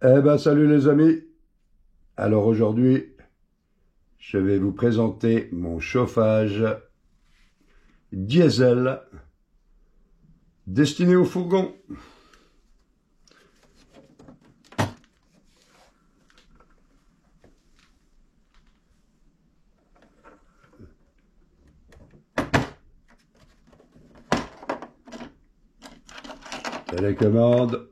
Eh ben salut les amis. Alors aujourd'hui, je vais vous présenter mon chauffage diesel destiné au fourgon. Télécommande.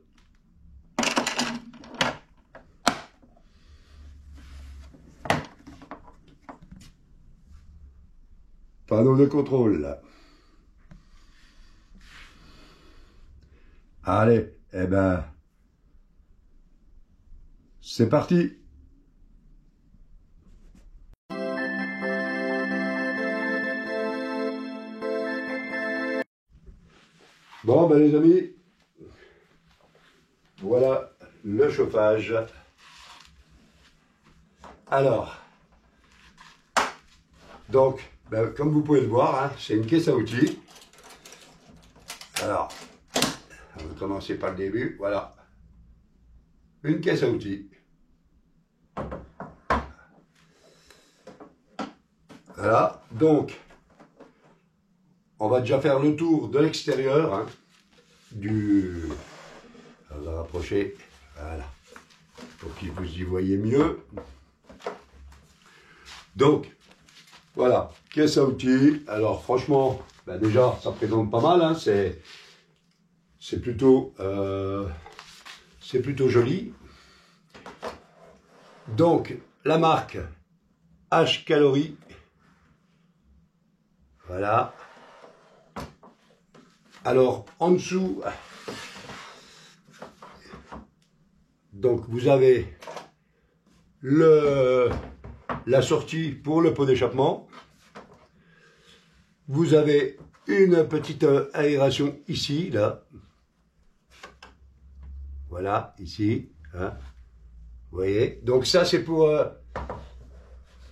Panneau de contrôle. Allez, eh ben, c'est parti. Bon, ben les amis, voilà le chauffage. Alors, donc, ben, comme vous pouvez le voir, hein, c'est une caisse à outils. Alors, on va commencer par le début, voilà. Une caisse à outils. Voilà, donc, on va déjà faire le tour de l'extérieur, hein, on va rapprocher, voilà, pour que vous y voyez mieux. Donc, voilà, caisse à outils. Alors, franchement, ben déjà, ça présente pas mal, hein, c'est plutôt joli. Donc, la marque H-Calorie. Voilà. Alors, en dessous, donc vous avez la sortie pour le pot d'échappement. Vous avez une petite aération ici, là. Voilà, ici. Hein. Vous voyez. Donc ça, c'est pour...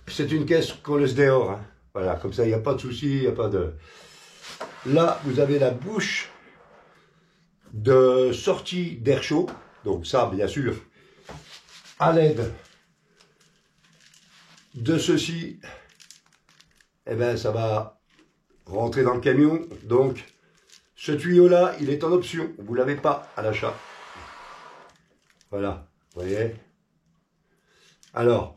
c'est une caisse qu'on laisse dehors. Hein. Voilà, comme ça, il n'y a pas de souci, il n'y a pas de... Là, vous avez la bouche de sortie d'air chaud. Donc ça, bien sûr, à l'aide de ceci, eh ben, ça va rentrer dans le camion. Donc, ce tuyau-là, il est en option. Vous ne l'avez pas à l'achat. Voilà, vous voyez. Alors,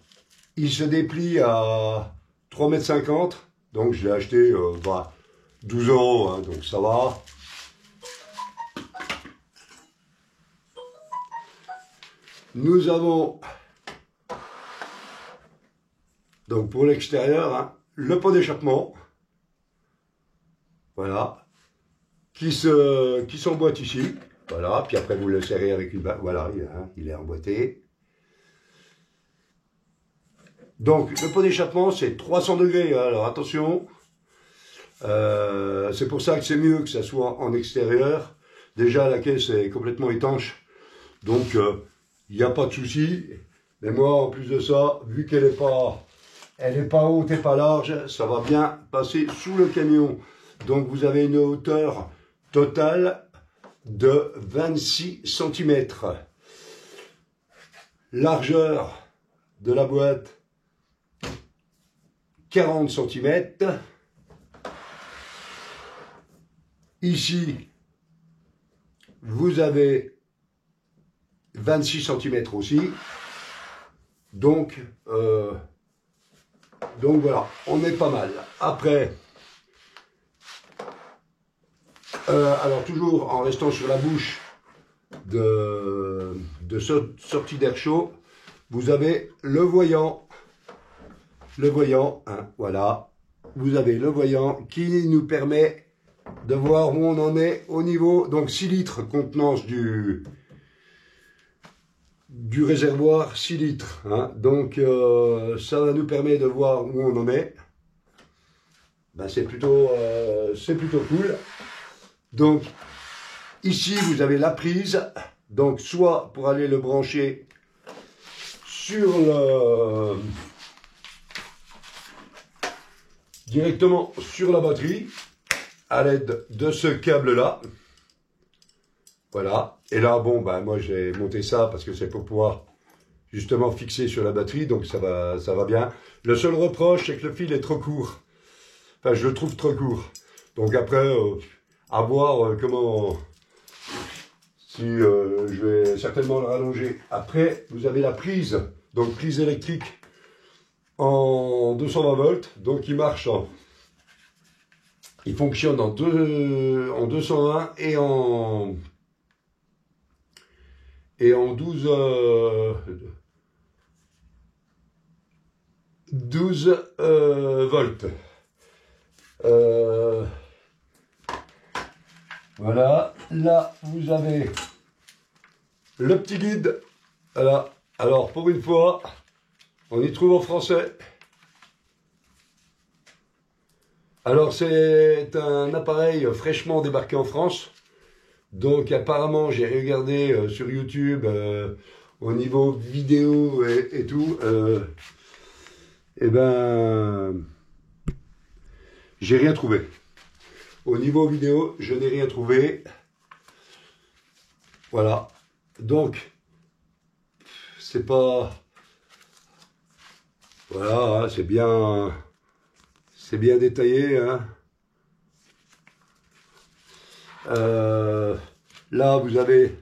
il se déplie à 3,50 m. Donc, je l'ai acheté 12 ans, hein, donc ça va. Nous avons, donc pour l'extérieur, hein, le pot d'échappement. Voilà. Qui s'emboîte ici. Voilà. Puis après, vous le serrez avec une... Voilà, hein, il est emboîté. Donc, le pot d'échappement, c'est 300 degrés. Hein, alors, attention. C'est pour ça que c'est mieux que ça soit en extérieur. Déjà, la caisse est complètement étanche. Donc, il n'y a pas de souci. Mais moi, en plus de ça, vu qu'elle n'est pas haute et pas large, ça va bien passer sous le camion. Donc, vous avez une hauteur totale de 26 cm. Largeur de la boîte, 40 cm. Ici, vous avez 26 cm aussi. Donc voilà, on est pas mal. Après, alors toujours en restant sur la bouche de sortie d'air chaud, vous avez le voyant. Le voyant, hein, voilà. Vous avez le voyant qui nous permet de voir où on en est au niveau, donc 6 litres contenance du réservoir, 6 litres. Hein. Donc ça nous permet de voir où on en est. Ben, c'est plutôt cool. Donc ici vous avez la prise, donc soit pour aller le brancher sur directement sur la batterie à l'aide de ce câble là. Voilà. Et là, bon, bah, moi, j'ai monté ça parce que c'est pour pouvoir justement fixer sur la batterie, donc ça va bien. Le seul reproche, c'est que le fil est trop court. Enfin, je le trouve trop court. Donc après, à voir comment... Si je vais certainement le rallonger. Après, vous avez la prise, donc prise électrique en 220 volts, donc il marche il fonctionne en 220 et en 12 volts. Voilà, là vous avez le petit guide. Voilà. Alors pour une fois, on y trouve en français. Alors c'est un appareil fraîchement débarqué en France. Donc apparemment j'ai regardé sur YouTube au niveau vidéo et tout. Et ben j'ai rien trouvé. Au niveau vidéo, je n'ai rien trouvé. Voilà. Donc, c'est pas... Voilà, hein, c'est bien détaillé. Hein. Là, vous avez...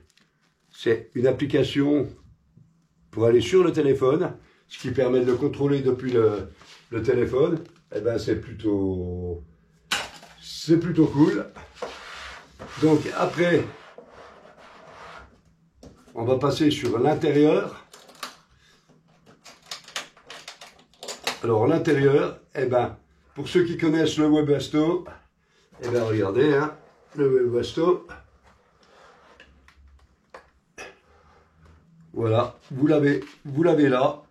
C'est une application pour aller sur le téléphone, ce qui permet de le contrôler depuis le téléphone. Eh ben, c'est plutôt cool. Donc après, on va passer sur l'intérieur. Alors l'intérieur, eh ben, pour ceux qui connaissent le Webasto, eh ben regardez, hein, le Webasto. Voilà, vous l'avez là.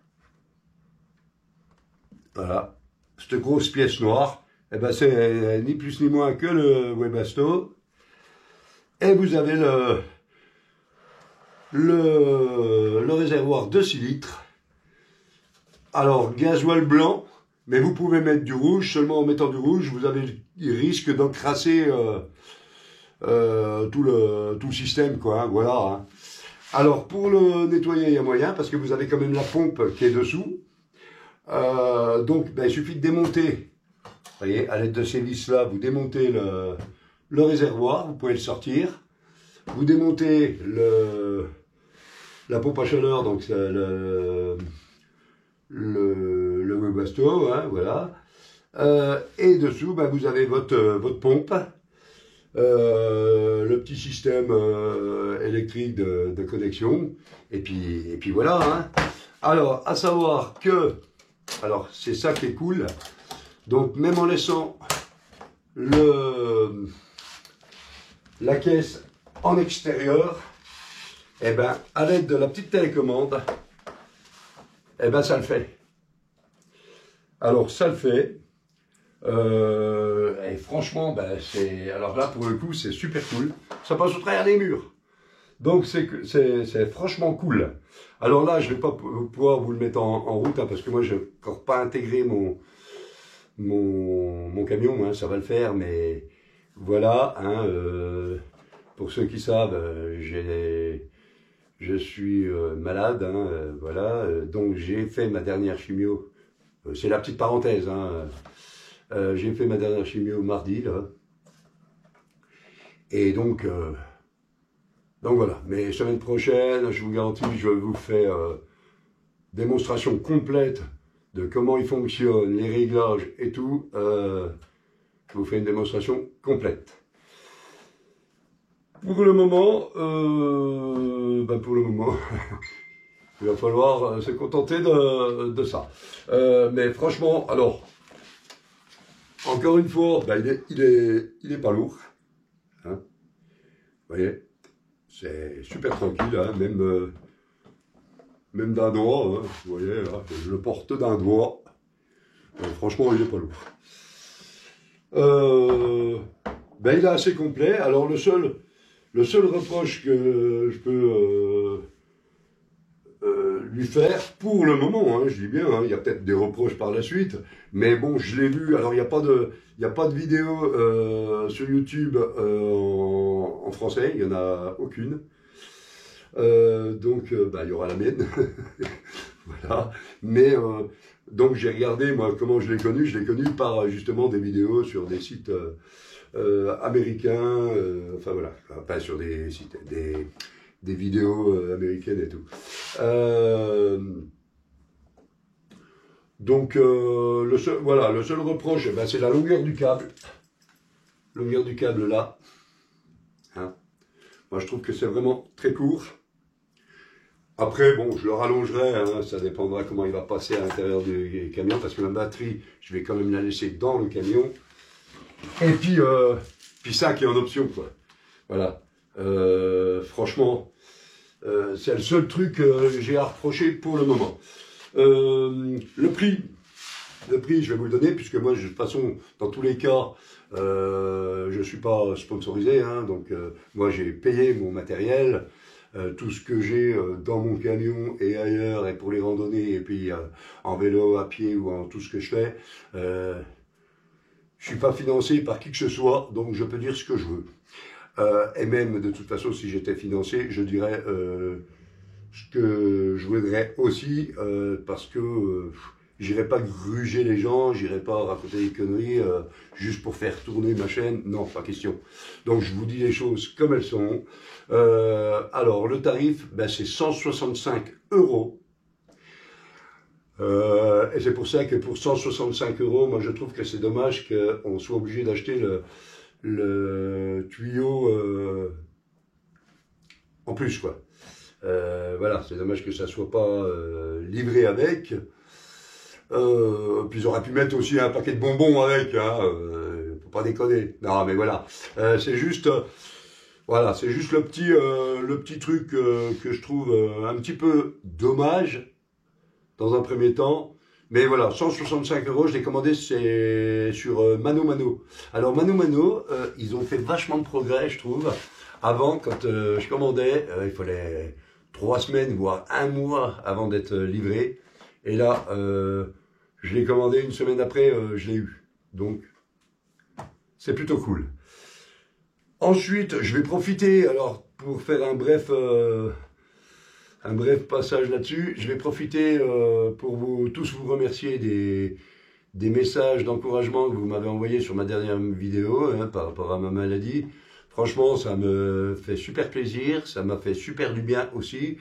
Voilà, cette grosse pièce noire. Eh ben c'est ni plus ni moins que le Webasto. Et vous avez le réservoir de 6 litres. Alors, gasoil blanc, mais vous pouvez mettre du rouge. Seulement en mettant du rouge, vous avez le risque d'encrasser tout le système, quoi. Hein, voilà. Hein. Alors, pour le nettoyer, il y a moyen, parce que vous avez quand même la pompe qui est dessous. Donc, ben, il suffit de démonter. Vous voyez, à l'aide de ces vis-là, vous démontez le réservoir, vous pouvez le sortir. Vous démontez la pompe à chaleur, donc le Webasto, hein, voilà. Et dessous, bah, vous avez votre pompe, le petit système électrique de connexion, et puis voilà. Hein. Alors, à savoir que, alors c'est ça qui est cool, donc même en laissant la caisse en extérieur, et ben à l'aide de la petite télécommande, et ben ça le fait. Alors ça le fait. Et franchement, ben alors là pour le coup c'est super cool. Ça passe au travers des murs. Donc c'est franchement cool. Alors là je vais pas pouvoir vous le mettre en route hein, parce que moi je n'ai encore pas intégré mon camion. Hein, ça va le faire, mais voilà. Hein, pour ceux qui savent, je suis malade, hein, voilà, donc j'ai fait ma dernière chimio, c'est la petite parenthèse, hein, j'ai fait ma dernière chimio mardi, là, et donc voilà, mais semaine prochaine, je vous garantis, je vous fais démonstration complète de comment il fonctionne, les réglages et tout, je vous fais une démonstration complète. Pour le moment, il va falloir se contenter de ça. Mais franchement, alors, encore une fois, ben, il est pas lourd. Hein. Vous voyez, c'est super tranquille, hein, même d'un doigt. Hein, vous voyez, là, je le porte d'un doigt. Franchement, il est pas lourd. Ben, il est assez complet. Alors, le seul reproche que je peux lui faire, pour le moment, hein, je dis bien, hein, il y a peut-être des reproches par la suite, mais bon, je l'ai vu, alors il n'y a pas de vidéo sur YouTube en français, il n'y en a aucune. Donc, il y aura la mienne. Voilà. Mais, donc, j'ai regardé, moi, comment je l'ai connu. Je l'ai connu par, justement, des vidéos sur des sites américains. Enfin, voilà. Enfin, pas sur des sites, des vidéos américaines et tout. Donc, le seul reproche, c'est la longueur du câble. Longueur du câble, là. Hein. Moi, je trouve que c'est vraiment très court. Après, bon, je le rallongerai, hein, ça dépendra comment il va passer à l'intérieur du camion, parce que la batterie, je vais quand même la laisser dans le camion. Et puis ça qui est en option, quoi. Voilà. Franchement, c'est le seul truc que j'ai à reprocher pour le moment. Le prix, je vais vous le donner, puisque moi, de toute façon, dans tous les cas, je ne suis pas sponsorisé, hein, donc moi, j'ai payé mon matériel. Tout ce que j'ai dans mon camion et ailleurs, et pour les randonnées, et puis en vélo, à pied ou en tout ce que je fais, je suis pas financé par qui que ce soit, donc je peux dire ce que je veux. Et même, de toute façon, si j'étais financé, je dirais ce que je voudrais aussi, parce que j'irai pas gruger les gens, j'irai pas raconter des conneries juste pour faire tourner ma chaîne, non, pas question. Donc je vous dis les choses comme elles sont. Alors le tarif, c'est 165 €. Et c'est pour ça que pour 165 €, moi je trouve que c'est dommage qu'on soit obligé d'acheter le tuyau en plus, quoi. Voilà, c'est dommage que ça soit pas livré avec. Puis ils auraient pu mettre aussi un paquet de bonbons avec, hein, faut pas déconner. Non, mais voilà, c'est juste, voilà, c'est juste le petit truc que je trouve un petit peu dommage dans un premier temps. Mais voilà, 165 €, je l'ai commandé, c'est sur Mano Mano. Alors Mano Mano, ils ont fait vachement de progrès, je trouve. Avant, quand je commandais, il fallait 3 semaines, voire 1 mois avant d'être livré. Et là, je l'ai commandé 1 semaine après, je l'ai eu. Donc, c'est plutôt cool. Ensuite, je vais profiter, alors, pour faire un bref passage là-dessus, je vais profiter pour tous vous remercier des messages d'encouragement que vous m'avez envoyés sur ma dernière vidéo, hein, par rapport à ma maladie. Franchement, ça me fait super plaisir, ça m'a fait super du bien aussi.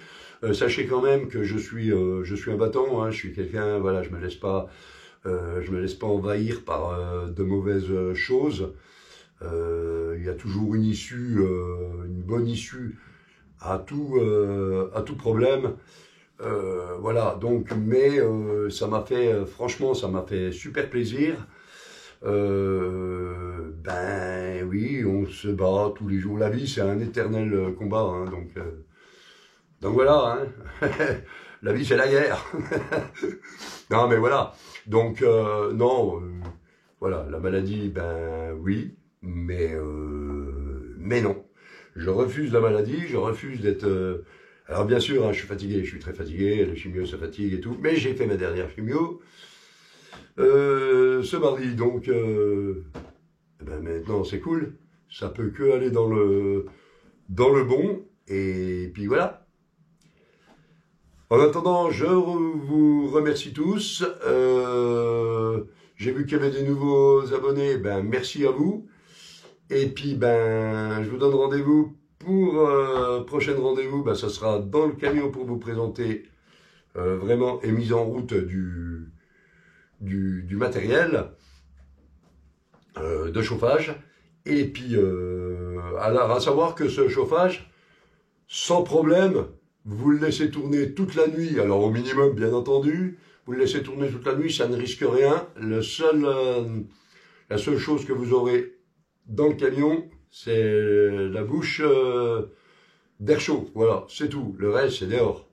Sachez quand même que je suis un battant, hein, je suis quelqu'un, voilà, je me laisse pas envahir par de mauvaises choses. Il y a toujours une issue, une bonne issue à tout problème. Voilà, donc, mais ça m'a fait, franchement, ça m'a fait super plaisir. Oui, on se bat tous les jours. La vie, c'est un éternel combat, hein, donc voilà, hein. La vie, c'est la guerre. Non, mais voilà. Donc, non, voilà, la maladie, oui, mais non. Je refuse la maladie, je refuse d'être... Alors, bien sûr, hein, je suis fatigué, je suis très fatigué, la chimio, ça fatigue et tout, mais j'ai fait ma dernière chimio ce mardi, donc maintenant, c'est cool. Ça peut que aller dans le bon, et puis voilà. En attendant, je vous remercie tous. J'ai vu qu'il y avait des nouveaux abonnés, merci à vous. Et puis, je vous donne rendez-vous pour prochain rendez-vous. Ça sera dans le camion pour vous présenter vraiment et mise en route du matériel de chauffage. Et puis, alors, à savoir que ce chauffage, sans problème, vous le laissez tourner toute la nuit, alors au minimum bien entendu, vous le laissez tourner toute la nuit, ça ne risque rien. La seule chose que vous aurez dans le camion, c'est la bouche d'air chaud, voilà, c'est tout. Le reste, c'est dehors.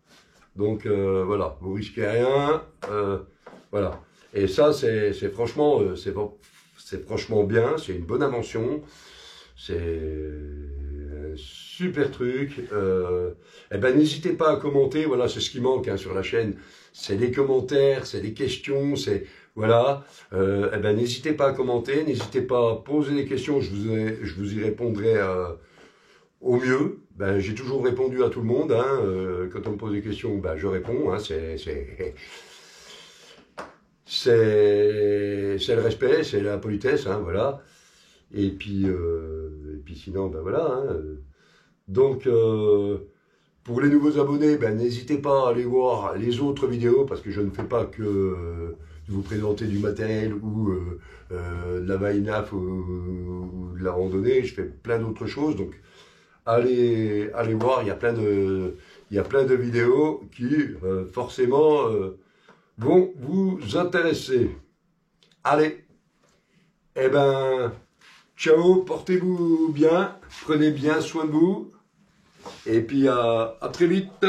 Donc voilà, vous risquez rien, voilà. Et ça, c'est franchement, c'est franchement bien, c'est une bonne invention, c'est un super truc. N'hésitez pas à commenter, voilà, c'est ce qui manque hein, sur la chaîne, c'est les commentaires, c'est les questions, c'est voilà. N'hésitez pas à commenter, n'hésitez pas à poser des questions, je vous y répondrai au mieux. Ben, j'ai toujours répondu à tout le monde. Hein. Quand on me pose des questions, ben, je réponds. Hein. C'est le respect, c'est la politesse, hein, voilà. Et puis sinon, ben voilà. Hein. Donc, pour les nouveaux abonnés, ben, n'hésitez pas à aller voir les autres vidéos, parce que je ne fais pas que de vous présenter du matériel ou de la vainaf ou de la randonnée, je fais plein d'autres choses. Donc, allez voir, il y a plein de vidéos qui, forcément, vont vous intéresser. Allez, eh ben, ciao, portez-vous bien, prenez bien soin de vous, et puis à très vite.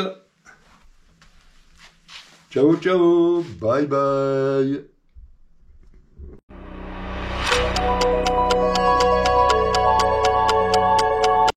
Ciao, ciao, bye bye.